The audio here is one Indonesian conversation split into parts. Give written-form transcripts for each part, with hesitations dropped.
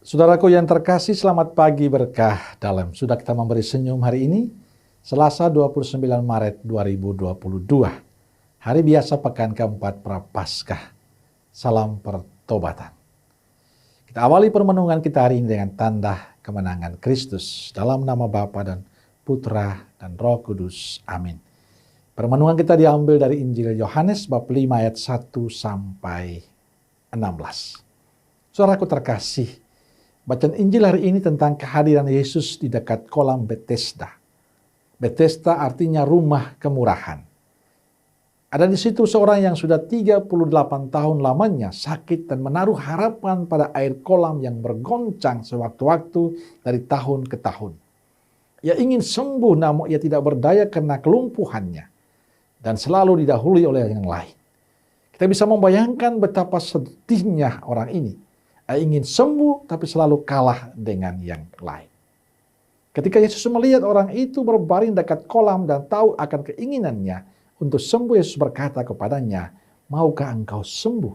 Saudaraku yang terkasih, selamat pagi berkah dalam. Sudah kita memberi senyum hari ini, Selasa 29 Maret 2022. Hari biasa pekan keempat Prapaskah. Salam pertobatan. Kita awali permenungan kita hari ini dengan tanda kemenangan Kristus. Dalam nama Bapa dan Putra dan Roh Kudus. Amin. Permenungan kita diambil dari Injil Yohanes bab 5 ayat 1 sampai 16. Saudaraku terkasih, bacaan Injil hari ini tentang kehadiran Yesus di dekat kolam Bethesda. Bethesda artinya rumah kemurahan. Ada di situ seorang yang sudah 38 tahun lamanya sakit dan menaruh harapan pada air kolam yang bergoncang sewaktu-waktu dari tahun ke tahun. Ia ingin sembuh namun ia tidak berdaya karena kelumpuhannya dan selalu didahului oleh yang lain. Kita bisa membayangkan betapa sedihnya orang ini. Ia ingin sembuh tapi selalu kalah dengan yang lain. Ketika Yesus melihat orang itu berbaring dekat kolam dan tahu akan keinginannya untuk sembuh, Yesus berkata kepadanya, "Maukah engkau sembuh?"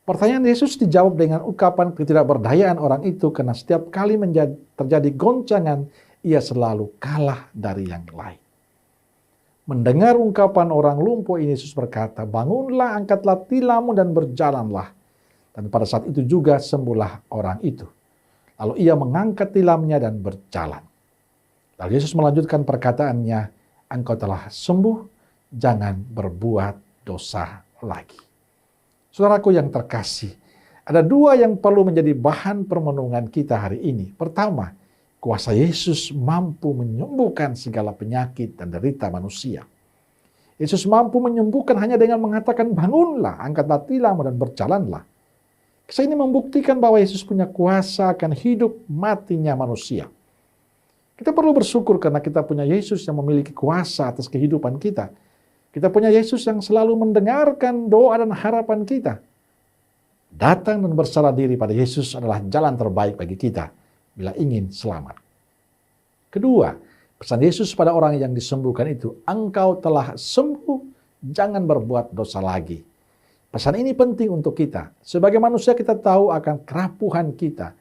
Pertanyaan Yesus dijawab dengan ungkapan ketidakberdayaan orang itu karena setiap kali terjadi goncangan, ia selalu kalah dari yang lain. Mendengar ungkapan orang lumpuh ini, Yesus berkata, "Bangunlah, angkatlah tilammu dan berjalanlah." Dan pada saat itu juga sembuhlah orang itu. Lalu ia mengangkat tilamnya dan berjalan. Lalu Yesus melanjutkan perkataannya, "Engkau telah sembuh, jangan berbuat dosa lagi." Saudaraku yang terkasih, ada dua yang perlu menjadi bahan permenungan kita hari ini. Pertama, kuasa Yesus mampu menyembuhkan segala penyakit dan derita manusia. Yesus mampu menyembuhkan hanya dengan mengatakan, "Bangunlah, angkatlah tilammu dan berjalanlah." Kisah ini membuktikan bahwa Yesus punya kuasa akan hidup matinya manusia. Kita perlu bersyukur karena kita punya Yesus yang memiliki kuasa atas kehidupan kita. Kita punya Yesus yang selalu mendengarkan doa dan harapan kita. Datang dan berserah diri pada Yesus adalah jalan terbaik bagi kita bila ingin selamat. Kedua, pesan Yesus pada orang yang disembuhkan itu, "Engkau telah sembuh, jangan berbuat dosa lagi." Pesan ini penting untuk kita. Sebagai manusia kita tahu akan kerapuhan kita.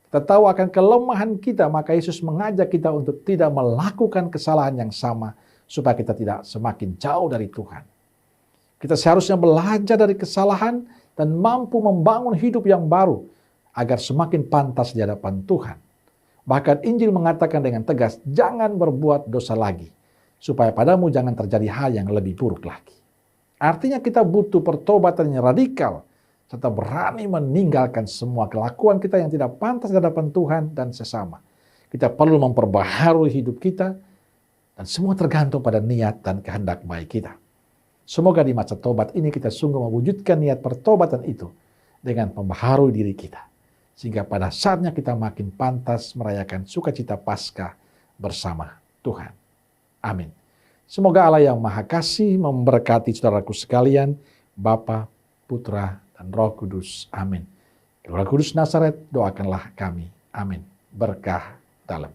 Kita tahu akan kelemahan kita, maka Yesus mengajak kita untuk tidak melakukan kesalahan yang sama supaya kita tidak semakin jauh dari Tuhan. Kita seharusnya belajar dari kesalahan dan mampu membangun hidup yang baru agar semakin pantas di hadapan Tuhan. Bahkan Injil mengatakan dengan tegas, "Jangan berbuat dosa lagi, supaya padamu jangan terjadi hal yang lebih buruk lagi." Artinya kita butuh pertobatan yang radikal, serta berani meninggalkan semua kelakuan kita yang tidak pantas di hadapan Tuhan dan sesama. Kita perlu memperbaharui hidup kita, dan semua tergantung pada niat dan kehendak baik kita. Semoga di masa tobat ini kita sungguh mewujudkan niat pertobatan itu dengan membaharui diri kita. Sehingga pada saatnya kita makin pantas merayakan sukacita Paskah bersama Tuhan. Amin. Semoga Allah yang Maha Kasih memberkati saudaraku sekalian, Bapa, Putra, dan Roh Kudus. Amin. Roh Kudus Nazaret, doakanlah kami. Amin. Berkah dalam.